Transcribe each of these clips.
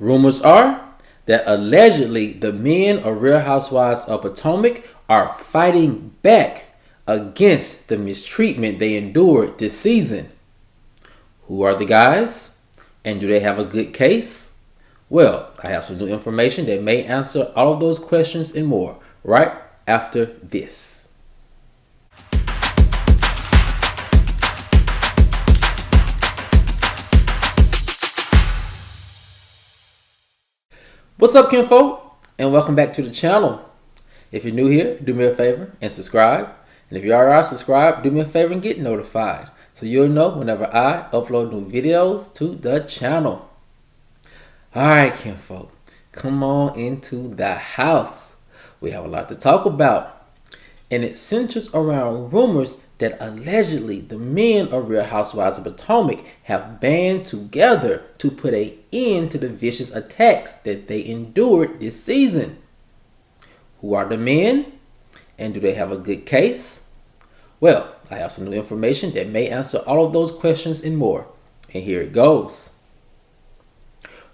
Rumors are that allegedly the men of Real Housewives of Potomac are fighting back against the mistreatment they endured this season. Who are the guys? And do they have a good case? Well, I have some new information that may answer all of those questions and more right after this. What's up, kinfolk? And welcome back to the channel. If you're new here, do me a favor and subscribe. And if you already are subscribed, do me a favor and get notified so you'll know whenever I upload new videos to the channel. Alright, kinfolk, come on into the house. We have a lot to talk about. And it centers around rumors that allegedly the men of Real Housewives of Potomac have band together to put an end to the vicious attacks that they endured this season. Who are the men? And do they have a good case? Well, I have some new information that may answer all of those questions and more. And here it goes.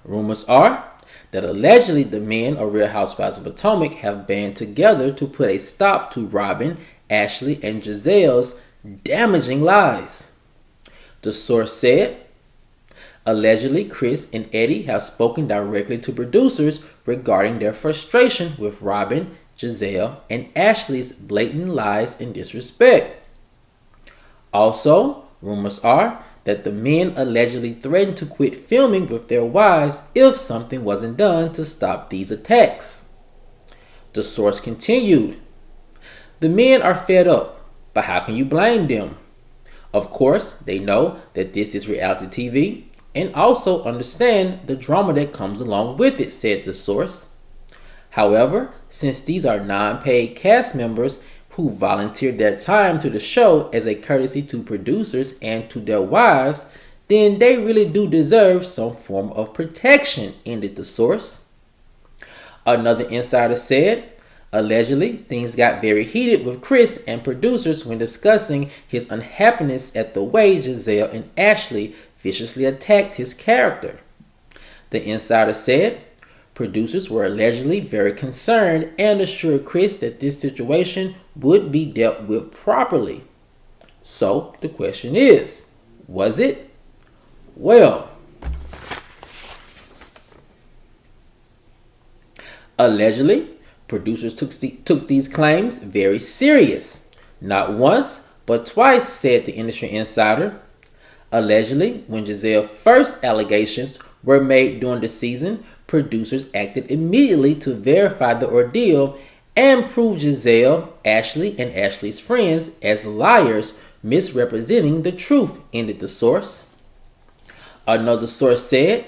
Rumors are that allegedly the men of Real Housewives of Potomac have band together to put a stop to Robin, Ashley, and Gizelle's damaging lies. The source said, allegedly Chris and Eddie have spoken directly to producers regarding their frustration with Robin, Gizelle, and Ashley's blatant lies and disrespect. Also, rumors are that the men allegedly threatened to quit filming with their wives if something wasn't done to stop these attacks. The source continued, the men are fed up, but how can you blame them? Of course, they know that this is reality TV and also understand the drama that comes along with it, said the source. However, since these are non-paid cast members who volunteered their time to the show as a courtesy to producers and to their wives, then they really do deserve some form of protection, ended the source. Another insider said, allegedly, things got very heated with Chris and producers when discussing his unhappiness at the way Gizelle and Ashley viciously attacked his character. The insider said, producers were allegedly very concerned and assured Chris that this situation would be dealt with properly. So the question is, was it? Well, allegedly, producers took these claims very serious. Not once, but twice, said the industry insider. Allegedly, when Gizelle's first allegations were made during the season, producers acted immediately to verify the ordeal and prove Gizelle, Ashley, and Ashley's friends as liars misrepresenting the truth, ended the source. Another source said,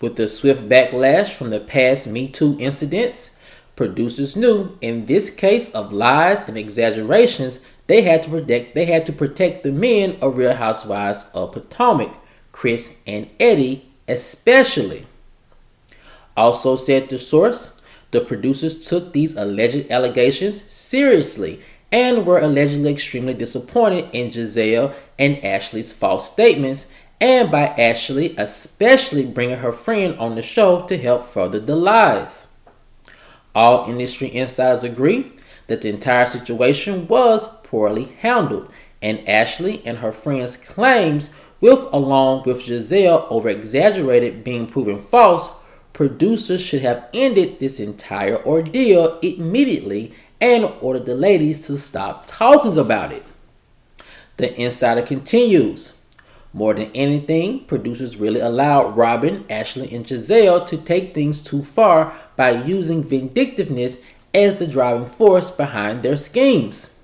with the swift backlash from the past Me Too incidents, producers knew in this case of lies and exaggerations they had to protect the men of Real Housewives of Potomac, Chris and Eddie especially. Also, said the source, the producers took these alleged allegations seriously and were allegedly extremely disappointed in Gizelle and Ashley's false statements, and by Ashley especially bringing her friend on the show to help further the lies. All industry insiders agree that the entire situation was poorly handled, and Ashley and her friends' claims, along with Gizelle over-exaggerated being proven false, producers should have ended this entire ordeal immediately and ordered the ladies to stop talking about it. The insider continues, more than anything, producers really allowed Robin, Ashley, and Gizelle to take things too far by using vindictiveness as the driving force behind their schemes.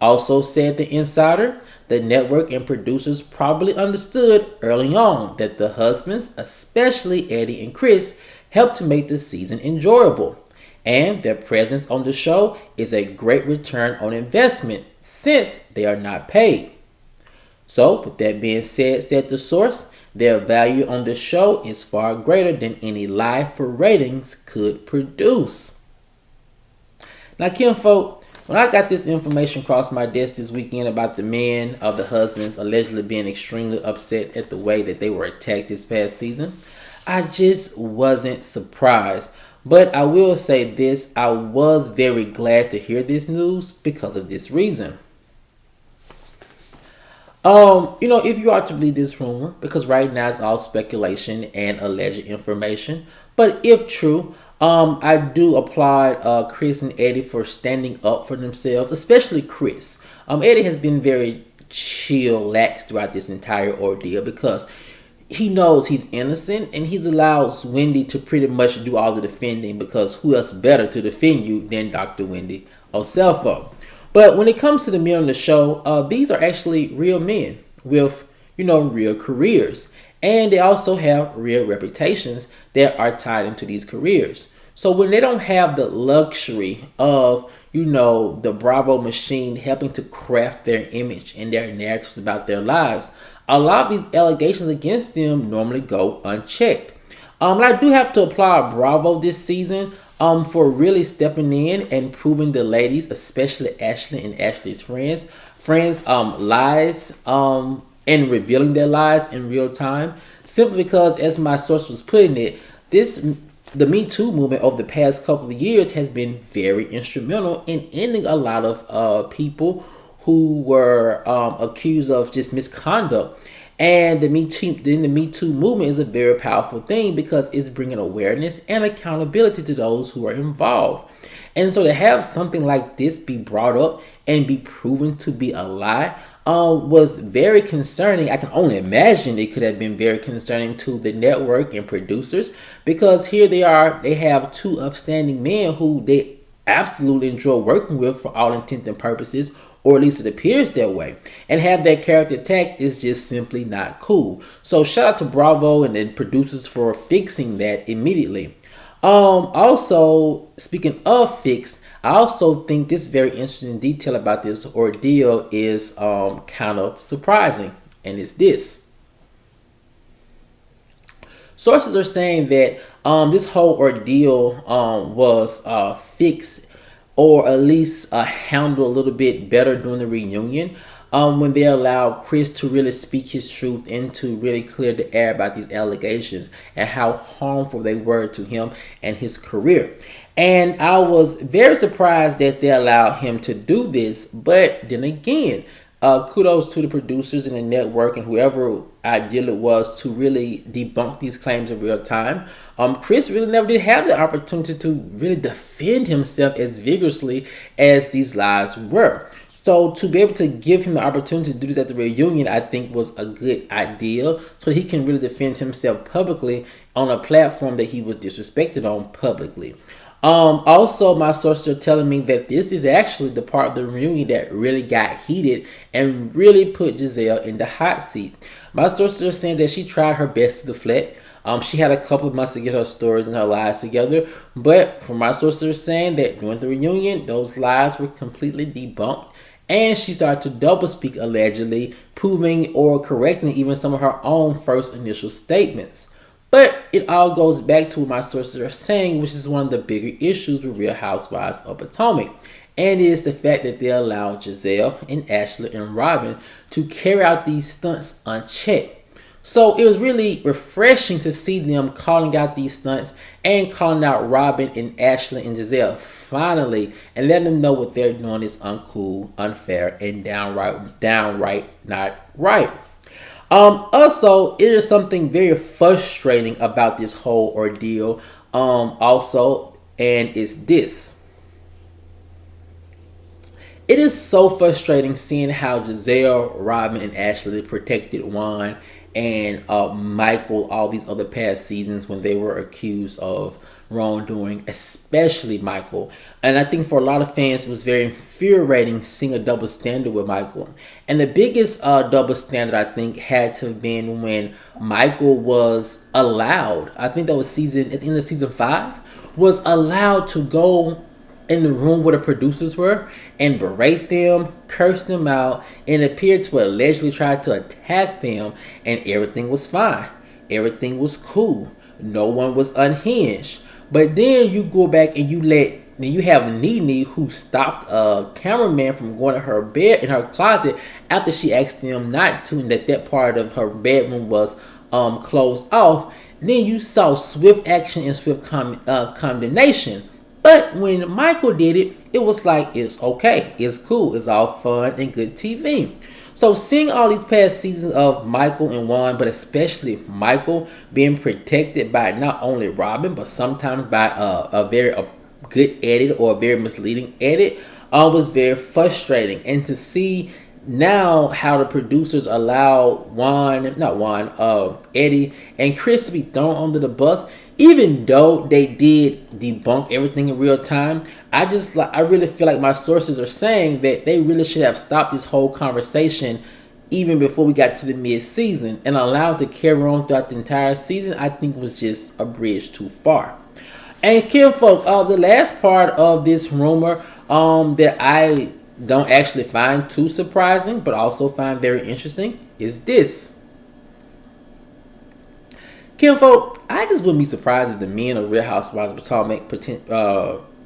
Also, said the insider, the network and producers probably understood early on that the husbands, especially Eddie and Chris, helped to make the season enjoyable, and their presence on the show is a great return on investment since they are not paid. So, with that being said, said the source, their value on the show is far greater than any lie for ratings could produce. Now, kinfolk, when I got this information across my desk this weekend about the men of the husbands allegedly being extremely upset at the way that they were attacked this past season, I just wasn't surprised. But I will say this, I was very glad to hear this news because of this reason. If you are to believe this rumor, because right now it's all speculation and alleged information, but if true, I do applaud Chris and Eddie for standing up for themselves, especially Chris. Eddie has been very chillax throughout this entire ordeal because he knows he's innocent and he's allows Wendy to pretty much do all the defending because who else better to defend you than Dr. Wendy Oselfo? But when it comes to the men on the show, these are actually real men with, real careers. And they also have real reputations that are tied into these careers. So when they don't have the luxury of, the Bravo machine helping to craft their image and their narratives about their lives, a lot of these allegations against them normally go unchecked. And I do have to applaud Bravo this season for really stepping in and proving the ladies, especially Ashley and Ashley's friends lies and revealing their lies in real time. Simply because, as my source was putting it, the Me Too movement over the past couple of years has been very instrumental in ending a lot of people who were accused of just misconduct. And the Me Too movement is a very powerful thing because it's bringing awareness and accountability to those who are involved. And so to have something like this be brought up and be proven to be a lie was very concerning. I can only imagine it could have been very concerning to the network and producers because here they have two upstanding men who they absolutely enjoy working with for all intents and purposes, or at least it appears that way. And have that character attacked is just simply not cool. So shout out to Bravo and the producers for fixing that immediately. Also, speaking of fixed, I also think this very interesting detail about this ordeal is kind of surprising, and it's this. Sources are saying that this whole ordeal was fixed or at least handled a little bit better during the reunion when they allowed Chris to really speak his truth and to really clear the air about these allegations and how harmful they were to him and his career. And I was very surprised that they allowed him to do this, but then again, kudos to the producers and the network and whoever ideal it was to really debunk these claims in real time. Chris really never did have the opportunity to really defend himself as vigorously as these lies were. So to be able to give him the opportunity to do this at the reunion, I think was a good idea so he can really defend himself publicly on a platform that he was disrespected on publicly. Also, my sources are telling me that this is actually the part of the reunion that really got heated and really put Giselle in the hot seat. My sources are saying that she tried her best to deflect. She had a couple of months to get her stories and her lies together. But from my sources are saying that during the reunion, those lies were completely debunked. And she started to doublespeak allegedly, proving or correcting even some of her own first initial statements. But it all goes back to what my sources are saying, which is one of the bigger issues with Real Housewives of Potomac. And it is the fact that they allowed Giselle and Ashley and Robin to carry out these stunts unchecked. So it was really refreshing to see them calling out these stunts and calling out Robin and Ashley and Giselle finally and letting them know what they're doing is uncool, unfair, and downright not right. Also, it is something very frustrating about this whole ordeal. Also, and it's this. It is so frustrating seeing how Giselle, Robin, and Ashley protected Juan and Michael all these other past seasons when they were accused of wrongdoing, especially Michael. And I think for a lot of fans, it was very infuriating seeing a double standard with Michael. And the biggest double standard, I think, had to have been when Michael was allowed, I think that was at the end of season 5, was allowed to go in the room where the producers were and berate them, curse them out, and appeared to allegedly try to attack them, and everything was fine. Everything was cool. No one was unhinged. But then you go back and you have Nene, who stopped a cameraman from going to her bed in her closet after she asked them not to, and that part of her bedroom was closed off. then you saw swift action and swift condemnation. But when Michael did it, it was like, it's okay, it's cool, it's all fun and good TV. So seeing all these past seasons of Michael and Juan, but especially Michael, being protected by not only Robin, but sometimes by a very good edit or a very misleading edit, was very frustrating. And to see now how the producers allow Eddie and Chris to be thrown under the bus, even though they did debunk everything in real time. I really feel like my sources are saying that they really should have stopped this whole conversation even before we got to the mid-season and allowed it to carry on throughout the entire season. I think was just a bridge too far. And kinfolk, the last part of this rumor that I don't actually find too surprising, but also find very interesting, is this. Kinfolk, I just wouldn't be surprised if the men of Real Housewives of Potomac,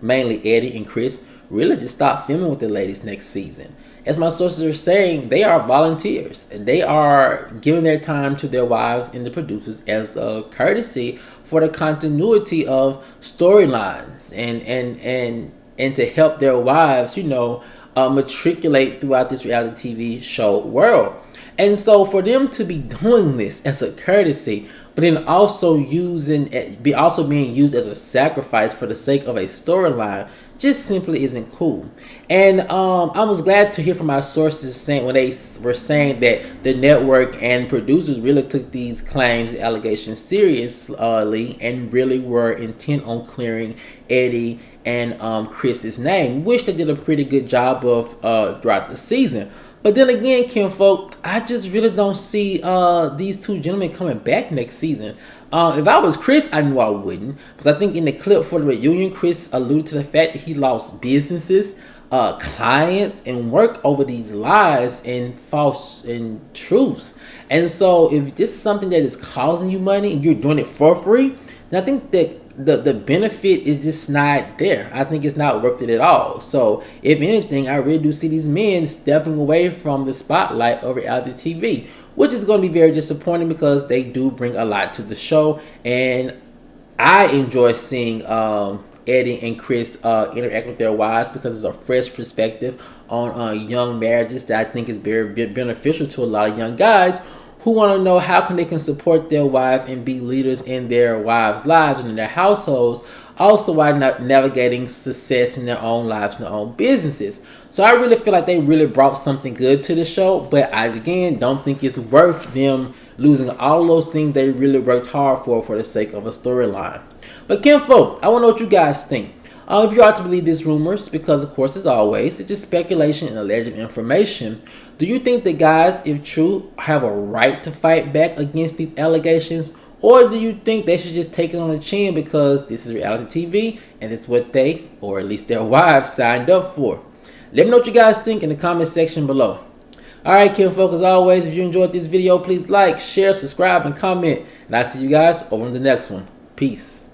mainly Eddie and Chris, really just stop filming with the ladies next season. As my sources are saying, they are volunteers and they are giving their time to their wives and the producers as a courtesy for the continuity of storylines and to help their wives, matriculate throughout this reality TV show world. And so for them to be doing this as a courtesy, but then also being used as a sacrifice for the sake of a storyline, just simply isn't cool. And I was glad to hear from my sources saying when they were saying that the network and producers really took these claims, allegations seriously, and really were intent on clearing Eddie and Chris's name, which they did a pretty good job of throughout the season. But then again, kinfolk, I just really don't see these two gentlemen coming back next season. If I was Chris, I knew I wouldn't. Because I think in the clip for the reunion, Chris alluded to the fact that he lost businesses, clients, and work over these lies and false and truths. And so if this is something that is causing you money and you're doing it for free, then I think that the benefit is just not there. I think it's not worth it at all. So if anything, I really do see these men stepping away from the spotlight of reality TV, which is going to be very disappointing because they do bring a lot to the show. And I enjoy seeing Eddie and Chris interact with their wives because it's a fresh perspective on young marriages that I think is very beneficial to a lot of young guys who want to know how they can support their wife and be leaders in their wives' lives and in their households, also while navigating success in their own lives and their own businesses. So I really feel like they really brought something good to the show, but I, again, don't think it's worth them losing all those things they really worked hard for the sake of a storyline. But kinfolk, I want to know what you guys think. If you are to believe these rumors, because of course, as always, it's just speculation and alleged information, do you think the guys, if true, have a right to fight back against these allegations? Or do you think they should just take it on the chin because this is reality TV and it's what they, or at least their wives, signed up for? Let me know what you guys think in the comment section below. Alright, kinfolk, as always, if you enjoyed this video, please like, share, subscribe, and comment. And I'll see you guys over in the next one. Peace.